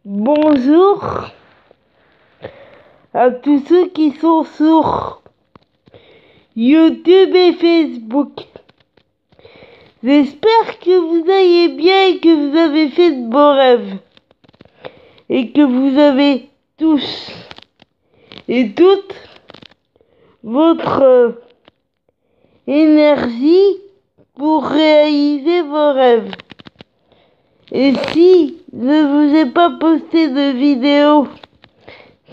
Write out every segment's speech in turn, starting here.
Bonjour à tous ceux qui sont sur YouTube et Facebook. J'espère que vous allez bien et que vous avez fait de beaux rêves. Et que vous avez tous et toutes votre énergie pour réaliser vos rêves. Et si je ne vous ai pas posté de vidéo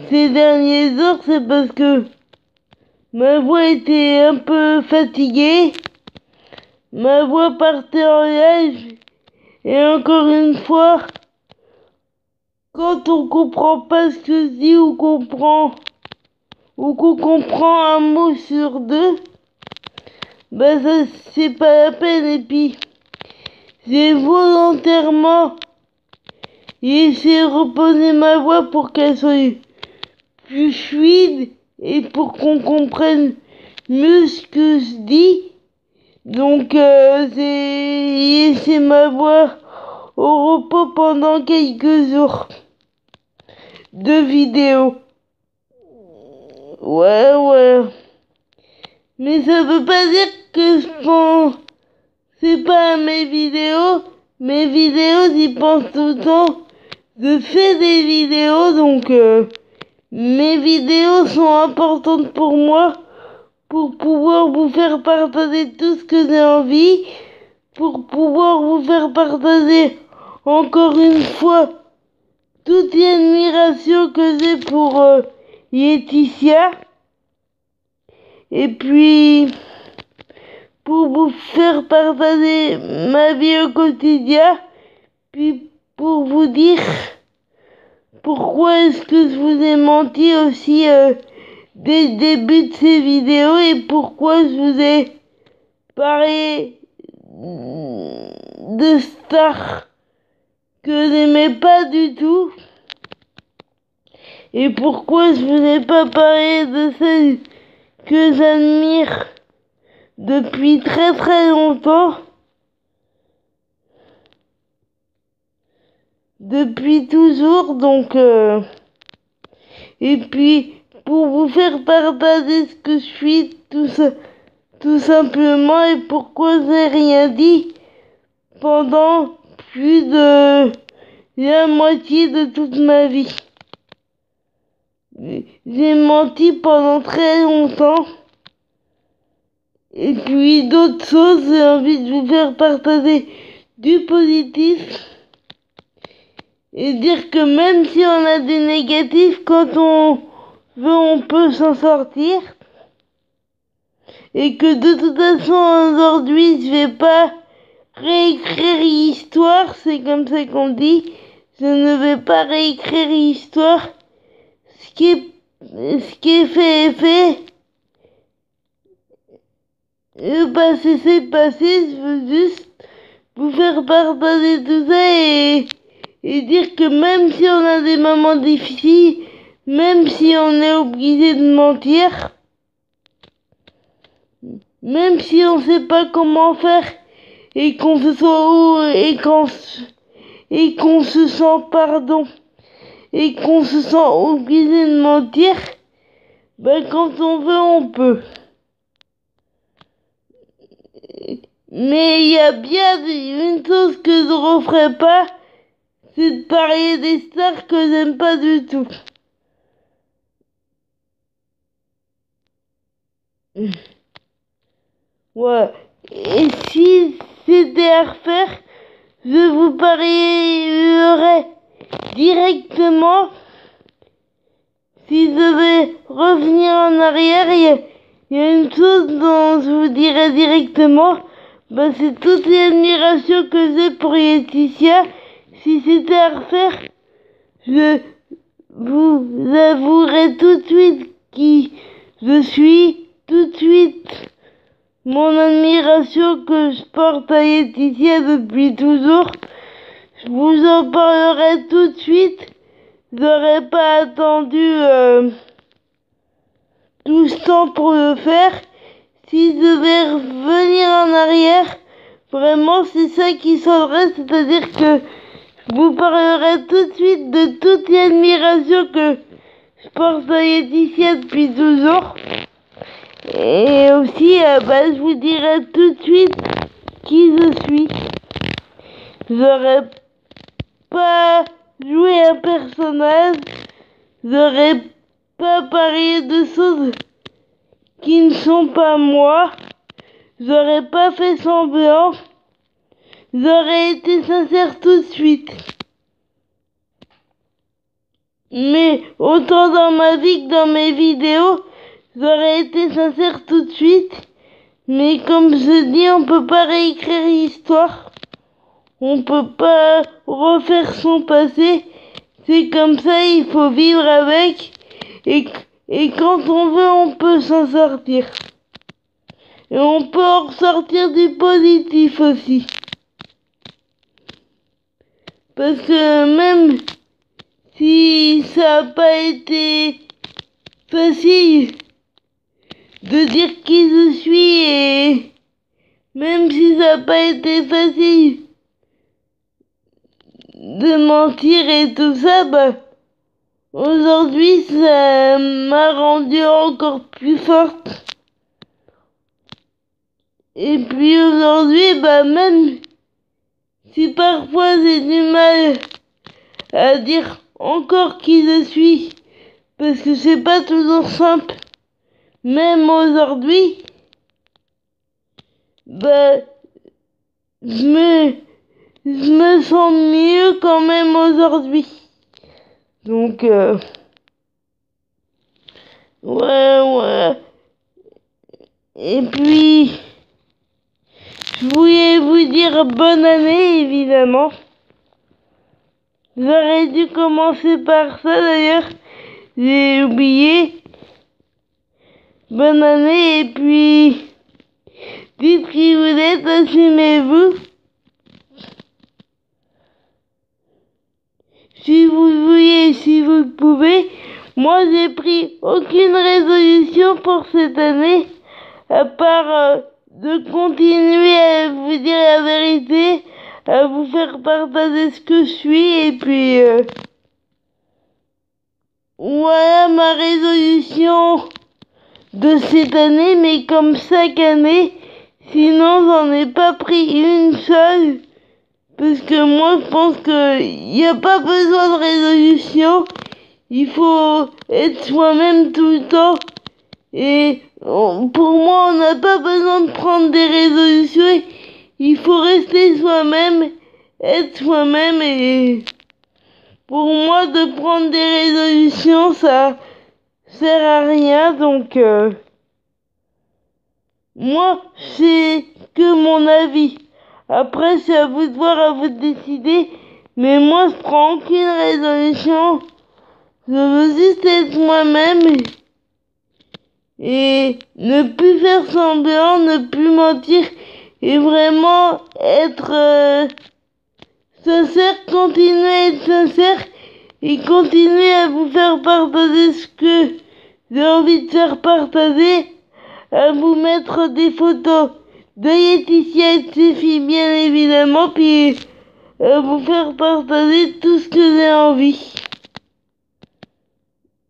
ces derniers jours, c'est parce que ma voix était un peu fatiguée, ma voix partait en live, et encore une fois, quand on comprend pas ce que je dis ou qu'on comprend un mot sur deux, bah ça c'est pas la peine. Et puis j'ai volontairement essayé de reposer ma voix pour qu'elle soit plus fluide et pour qu'on comprenne mieux ce que je dis. Donc j'ai laissé ma voix au repos pendant quelques jours de vidéos. Ouais. Mais ça veut pas dire que je pensais pas à mes vidéos. Mes vidéos, j'y pense tout le temps. Je fais des vidéos, donc mes vidéos sont importantes pour moi, pour pouvoir vous faire partager tout ce que j'ai envie, pour pouvoir vous faire partager encore une fois toute l'admiration que j'ai pour Laetitia, et puis pour vous faire partager ma vie au quotidien, puis pour vous dire pourquoi est-ce que je vous ai menti aussi dès le début de ces vidéos et pourquoi je vous ai parlé de stars que je n'aimais pas du tout et pourquoi je vous ai pas parlé de celles que j'admire depuis très longtemps, depuis toujours. Donc et puis pour vous faire partager ce que je suis, tout simplement, et pourquoi j'ai rien dit pendant plus de la moitié de toute ma vie. J'ai menti pendant très longtemps. Et puis d'autres choses, j'ai envie de vous faire partager du positif et dire que même si on a des négatifs, quand on veut, on peut s'en sortir. Et que de toute façon, aujourd'hui, je vais pas réécrire l'histoire, c'est comme ça qu'on dit. Je ne vais pas réécrire l'histoire. Ce qui est fait est fait. Le passé c'est passé. Je veux juste vous faire partager tout ça et dire que même si on a des moments difficiles, même si on est obligé de mentir, même si on sait pas comment faire et qu'on se sent obligé de mentir, ben quand on veut on peut. Mais il y a bien une chose que je referai pas, c'est de parler des stars que j'aime pas du tout. Ouais. Et si c'était à refaire, je vous parlerai directement. Si je devais revenir en arrière, il y a une chose dont je vous dirais directement, bah c'est toute l'admiration que j'ai pour Laetitia. Si c'était à refaire, je vous avouerai tout de suite qui je suis, tout de suite mon admiration que je porte à Laetitia depuis toujours. Je vous en parlerai tout de suite. J'aurais pas attendu tout ce temps pour le faire. Si je devais revenir en arrière, vraiment c'est ça qui sonnerait, c'est-à-dire que je Je vous parlerai tout de suite de toute l'admiration que je porte à Laetitia depuis 12 ans. Et aussi, je vous dirai tout de suite qui je suis. J'aurais pas joué un personnage, j'aurais pas parlé de choses qui ne sont pas moi, j'aurais pas fait semblant, j'aurais été sincère tout de suite. Mais autant dans ma vie que dans mes vidéos, j'aurais été sincère tout de suite. Mais comme je dis, on peut pas réécrire l'histoire. On peut pas refaire son passé. C'est comme ça, il faut vivre avec. Et quand on veut, on peut s'en sortir. Et on peut en ressortir du positif aussi. Parce que même si ça n'a pas été facile de dire qui je suis, et même si ça n'a pas été facile de mentir et tout ça, aujourd'hui ça m'a rendue encore plus forte. Et puis aujourd'hui, même si parfois j'ai du mal à dire encore qui je suis, parce que c'est pas toujours simple, même aujourd'hui, je me sens mieux quand même aujourd'hui. Donc, ouais. Et puis, je voulais vous dire bonne année, évidemment. J'aurais dû commencer par ça, d'ailleurs. J'ai oublié. Bonne année, et puis, dites qui vous êtes, assumez-vous. Si vous voulez, si vous le pouvez. Moi, j'ai pris aucune résolution pour cette année, à part de continuer à vous dire la vérité, à vous faire partager ce que je suis, et puis voilà ma résolution de cette année. Mais comme chaque année, sinon j'en ai pas pris une seule, parce que moi je pense qu'il n'y a pas besoin de résolution, il faut être soi-même tout le temps. Et pour moi, on n'a pas besoin de prendre des résolutions, il faut rester soi-même, être soi-même. Et pour moi, de prendre des résolutions, ça sert à rien. Donc moi, c'est que mon avis. Après, c'est à vous de voir, à vous de décider. Mais moi, je prends aucune résolution. Je veux juste être moi-même et ne plus faire semblant, ne plus mentir et vraiment être sincère, continuer à être sincère et continuer à vous faire partager ce que j'ai envie de faire partager, à vous mettre des photos de Laetitia et de ses filles bien évidemment, puis à vous faire partager tout ce que j'ai envie.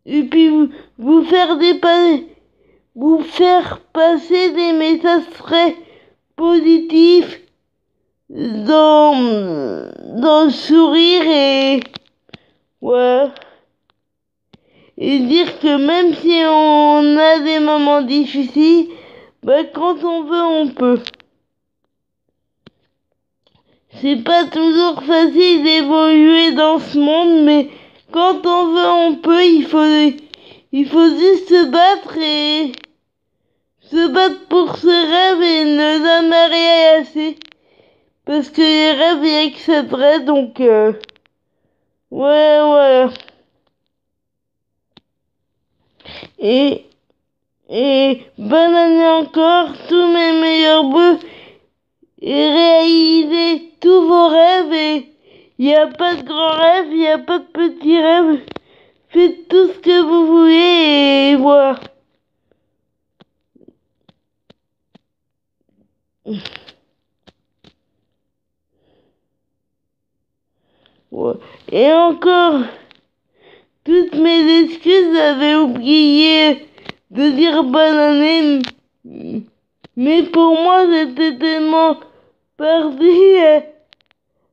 Et puis vous faire passer des messages très positifs dans le sourire et ouais. Et dire que même si on a des moments difficiles, quand on veut, on peut. C'est pas toujours facile d'évoluer dans ce monde, mais quand on veut, on peut. Il faut juste se battre et se battre pour ses rêves et ne jamais rien lâcher. Parce que les rêves, il y a que c'est vrai, donc ouais. Et bonne année encore, tous mes meilleurs vœux et réalisez tous vos rêves. Et il n'y a pas de grands rêves, il n'y a pas de petits rêves. Faites tout ce que vous voulez et voilà. Ouais. Et encore, toutes mes excuses, j'avais oublié de dire bonne année. Mais pour moi, j'étais tellement parti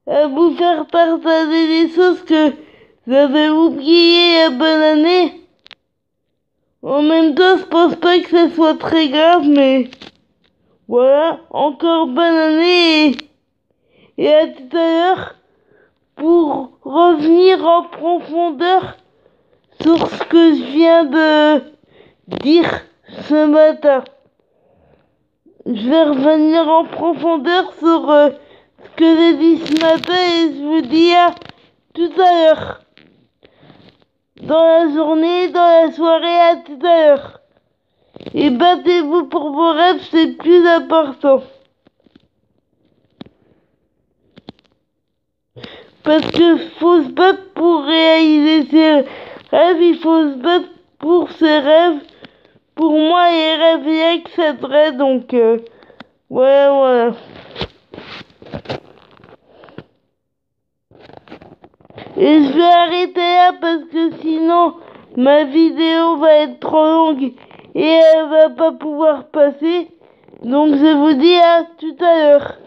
à vous faire partager des choses que j'avais oublié bonne année. En même temps, je pense pas que ce soit très grave, mais voilà, encore bonne année et à tout à l'heure pour revenir en profondeur sur ce que je viens de dire ce matin. Je vais revenir en profondeur sur ce que j'ai dit ce matin et je vous dis à tout à l'heure. Dans la journée, dans la soirée, à tout à l'heure. Et battez-vous pour vos rêves, c'est le plus important. Parce que faut se battre pour réaliser ses rêves, il faut se battre pour ses rêves. Pour moi, les rêves, rien que c'est vrai, donc voilà. Et je vais arrêter là parce que sinon, ma vidéo va être trop longue et elle va pas pouvoir passer. Donc je vous dis à tout à l'heure.